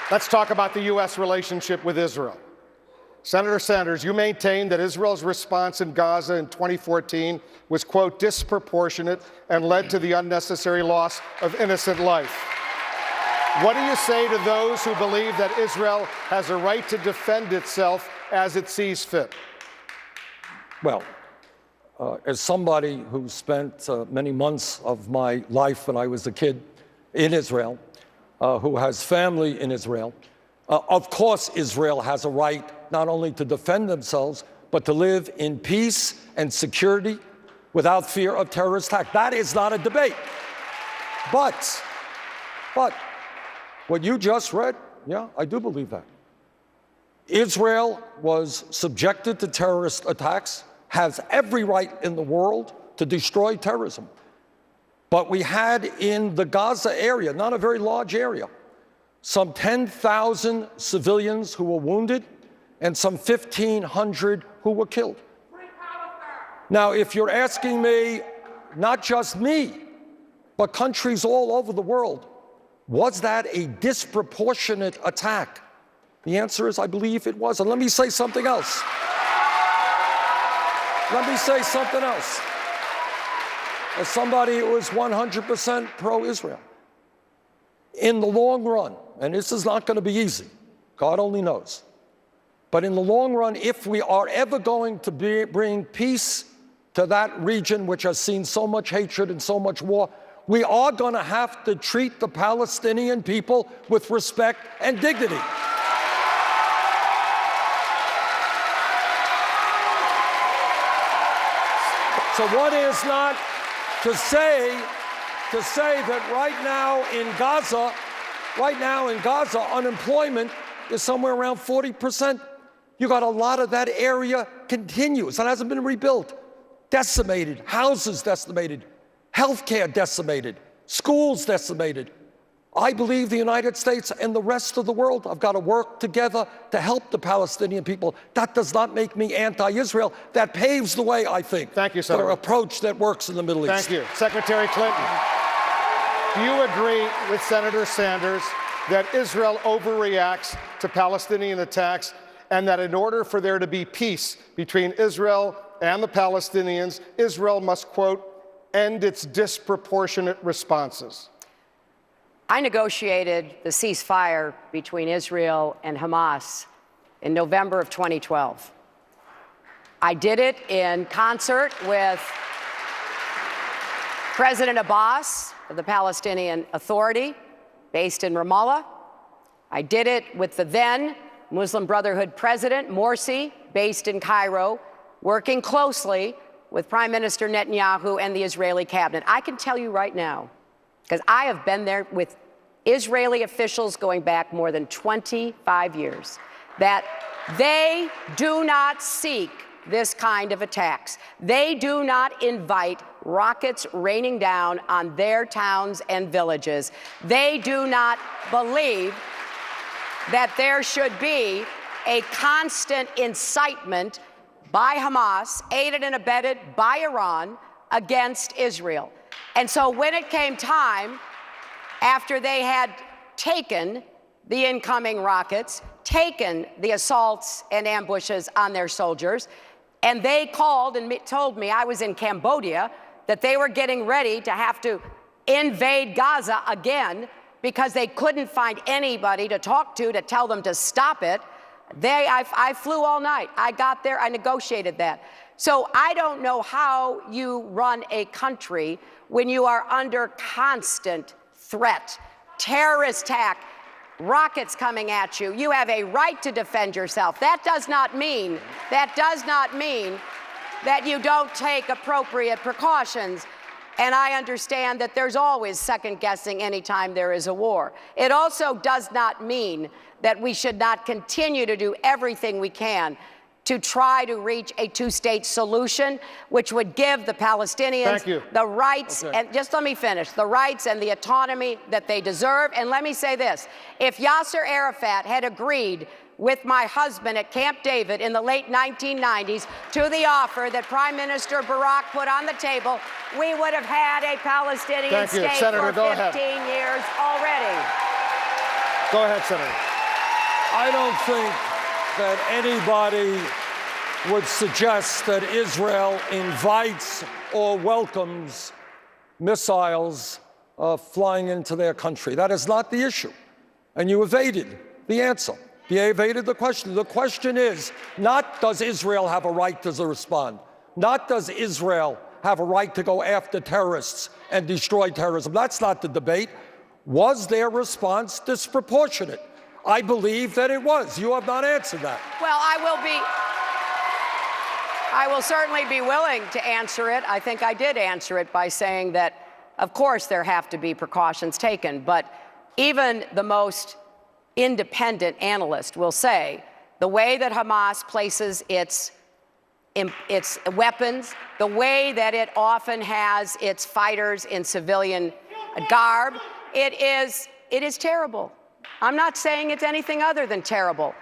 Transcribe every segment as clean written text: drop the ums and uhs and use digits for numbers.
Let's talk about the U.S. relationship with Israel. Senator Sanders, you maintain that Israel's response in Gaza in 2014 was, quote, disproportionate and led to the unnecessary loss of innocent life. What do you say to those who believe that Israel has a right to defend itself as it sees fit? Well, as somebody who spent many months of my life when I was a kid in Israel, who has family in Israel, of course Israel has a right not only to defend themselves, but to live in peace and security without fear of terrorist attack. That is not a debate. But what you just read, yeah, I do believe that. Israel was subjected to terrorist attacks, has every right in the world to destroy terrorism. But we had in the Gaza area, not a very large area, some 10,000 civilians who were wounded and some 1,500 who were killed. Now, if you're asking me, not just me, but countries all over the world, was that a disproportionate attack? The answer is, I believe it was. And let me say something else. Let me say something else. As somebody who is 100% pro-Israel, in the long run, and this is not going to be easy, God only knows, but in the long run, if we are ever going to bring peace to that region which has seen so much hatred and so much war, we are going to have to treat the Palestinian people with respect and dignity. So one is not to say that right now in Gaza, unemployment is somewhere around 40%. You got a lot of that area continuous. It hasn't been rebuilt. Decimated, houses decimated, healthcare decimated, schools decimated. I believe the United States and the rest of the world have got to work together to help the Palestinian people. That does not make me anti-Israel. That paves the way, I think, Thank you, Senator, for an approach that works in the Middle East. Thank you. Secretary Clinton, do you agree with Senator Sanders that Israel overreacts to Palestinian attacks and that in order for there to be peace between Israel and the Palestinians, Israel must, quote, end its disproportionate responses? I negotiated the ceasefire between Israel and Hamas in November of 2012. I did it in concert with President Abbas of the Palestinian Authority, based in Ramallah. I did it with the then Muslim Brotherhood President, Morsi, based in Cairo, working closely with Prime Minister Netanyahu and the Israeli cabinet. I can tell you right now, because I have been there with Israeli officials going back more than 25 years, that they do not seek this kind of attacks. They do not invite rockets raining down on their towns and villages. They do not believe that there should be a constant incitement by Hamas, aided and abetted by Iran, against Israel. And so when it came time, after they had taken the incoming rockets, taken the assaults and ambushes on their soldiers, and they called and told me, I was in Cambodia, that they were getting ready to have to invade Gaza again because they couldn't find anybody to talk to tell them to stop it. I flew all night. I got there. I negotiated that. So I don't know how you run a country when you are under constant threat, terrorist attack, rockets coming at you. You have a right to defend yourself. That does not mean that you don't take appropriate precautions. And I understand that there's always second guessing anytime there is a war. It also does not mean that we should not continue to do everything we can to try to reach a two-state solution, which would give the Palestinians the rights, and just let me finish, the rights and the autonomy that they deserve. And let me say this, if Yasser Arafat had agreed with my husband at Camp David in the late 1990s to the offer that Prime Minister Barak put on the table, we would have had a Palestinian state Senator, for 15 years already. Go ahead, Senator. I don't think that anybody would suggest that Israel invites or welcomes missiles flying into their country. That is not the issue. And you evaded the answer. You evaded the question. The question is not does Israel have a right to respond, not does Israel have a right to go after terrorists and destroy terrorism. That's not the debate. Was their response disproportionate? I believe that it was. You have not answered that. Well, I will certainly be willing to answer it. I think I did answer it by saying that, of course, there have to be precautions taken, but even the most independent analyst will say the way that Hamas places its weapons, the way that it often has its fighters in civilian garb, it is terrible. I'm not saying it's anything other than terrible,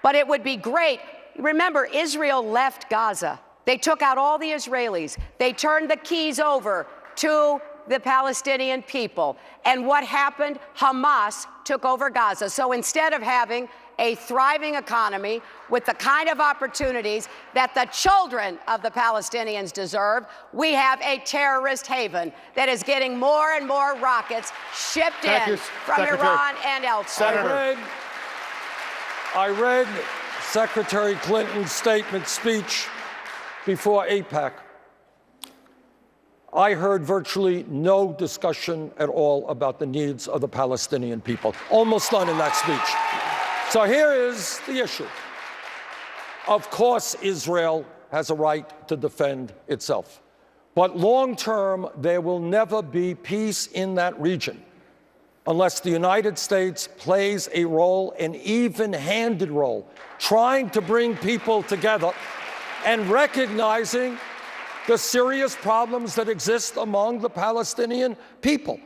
but it would be great. Remember, Israel left Gaza. They took out all the Israelis. They turned the keys over to the Palestinian people. And what happened? Hamas took over Gaza. So instead of having a thriving economy with the kind of opportunities that the children of the Palestinians deserve, we have a terrorist haven that is getting more and more rockets shipped in from Iran and elsewhere. I read Secretary Clinton's speech before AIPAC. I heard virtually no discussion at all about the needs of the Palestinian people. Almost none in that speech. So here is the issue. Of course, Israel has a right to defend itself. But long term, there will never be peace in that region unless the United States plays a role, an even-handed role, trying to bring people together and recognizing the serious problems that exist among the Palestinian people.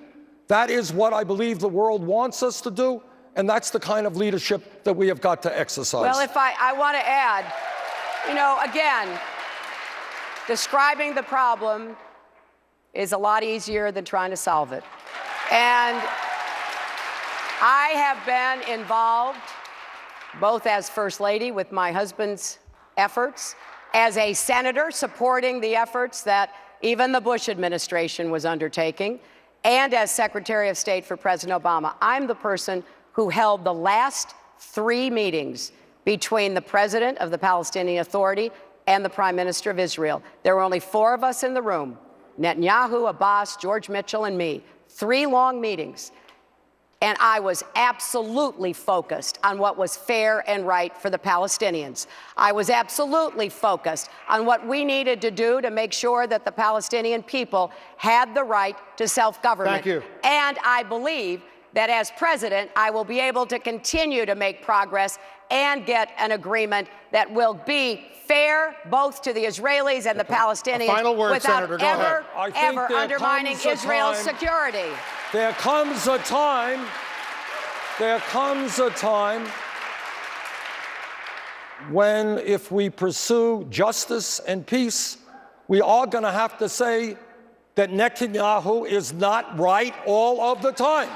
That is what I believe the world wants us to do, and that's the kind of leadership that we have got to exercise. Well, if I want to add, again, describing the problem is a lot easier than trying to solve it. And I have been involved, both as First Lady with my husband's efforts, as a senator supporting the efforts that even the Bush administration was undertaking, and as Secretary of State for President Obama. I'm the person who held the last 3 meetings between the President of the Palestinian Authority and the Prime Minister of Israel. There were only 4 of us in the room: Netanyahu, Abbas, George Mitchell, and me. 3 long meetings. And I was absolutely focused on what was fair and right for the Palestinians. I was absolutely focused on what we needed to do to make sure that the Palestinian people had the right to self-government. Thank you. And I believe that as president, I will be able to continue to make progress and get an agreement that will be fair both to the Israelis and the Palestinians final word, without Senator. Go ahead. ever undermining Israel's security. There comes a time when, if we pursue justice and peace, we are going to have to say that Netanyahu is not right all of the time.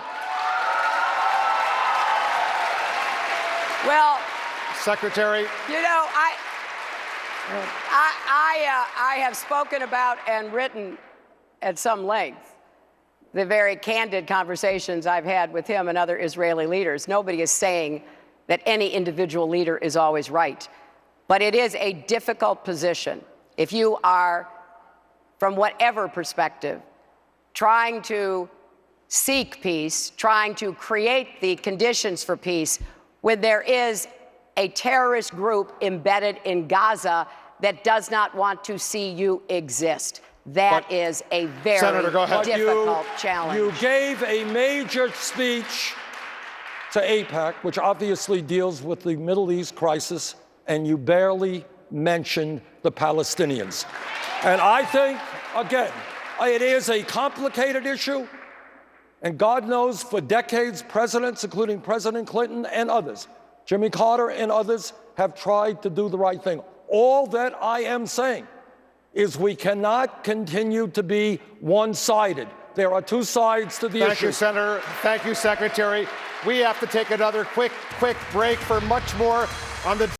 Well, Secretary. I have spoken about and written at some length the very candid conversations I've had with him and other Israeli leaders. Nobody is saying that any individual leader is always right. But it is a difficult position if you are, from whatever perspective, trying to seek peace, trying to create the conditions for peace, when there is a terrorist group embedded in Gaza that does not want to see you exist. That is a very Senator, go ahead. difficult challenge. You gave a major speech to AIPAC, which obviously deals with the Middle East crisis, and you barely mentioned the Palestinians. And I think, again, it is a complicated issue, and God knows for decades, presidents, including President Clinton and others, Jimmy Carter and others, have tried to do the right thing. All that I am saying is we cannot continue to be one-sided. There are two sides to the Thank issue. you, Senator. Thank you, Secretary. We have to take another quick break for much more on the